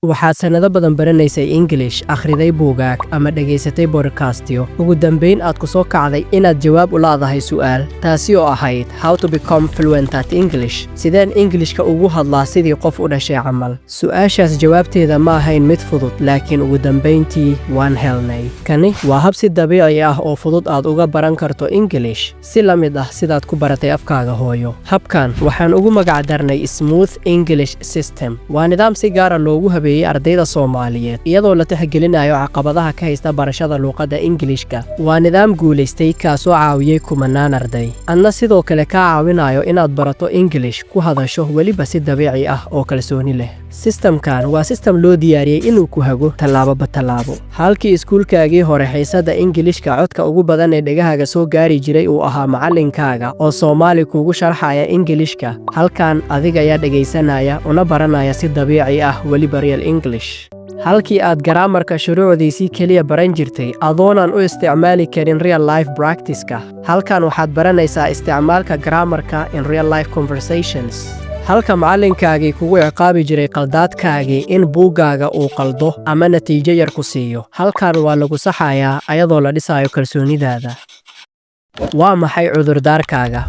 waxaad sanado badan baranaysay English, akhriday buugaag ama dhageysatay podcastyo. Ugu dambeyn aad ku soo kacday inaad jawaab u leedahay su'aal, taasi oo ahayd how to become fluent at English. Sideen Englishka ugu hadlaa sidii qof u dhashay camal? Su'aashaas jawaabteeda ma ahayn mid fudud, laakiin ugu dambeyntii waan helnay. Kani waa hab si dabiici ah oo fudud aad uga baran karto English, si la mid ah sidaad ku baratay afkaaga hooyo. Habkan waxaan ugu magac darnay Smooth English System. Waa nidaam si gaar ah loogu habeeyay ardayda Soomaaliyeed iyadoo la tixgelinayo caqabadaha ka haysta barashada luuqadda Ingiriisiga. Waa nidaam guuleystay kaasoo caawiyay kumanaan arday. Anna sidoo kale ka caawinayo inaad barato English ku hadasho weliba si dabiici ah oo kalsooni leh. Systemkan waa system loo diyaariyay inuu ku hago tallaabo tallaabo. Halkii iskuulkaagii hore xiisada Ingiriiska codka ugu badan ee dhagahaaga soo gaari jiray uu ahaa macallinkaaga oo Soomaali kugu sharxaya Ingiriiska, halkan adiga ayaa dhageysanaya una baranaya si dabiici ah weliba real English. halkii aad grammarka shuruucdiisii kaliya baran jirtay adoonan u isticmaali karin real life practice-ka, halkan waxaad baranaysaa isticmaalka grammarka in real life conversations. halka macallinkaagii kugu ciqaabi jiray qaldaadkaagii in buuggaaga uu qaldo ama natiijo yar ku siiyo, halkan waa lagu saxayaa ayadoo la dhisayo kalsoonidaada. waa maxay cudurdaarkaaga?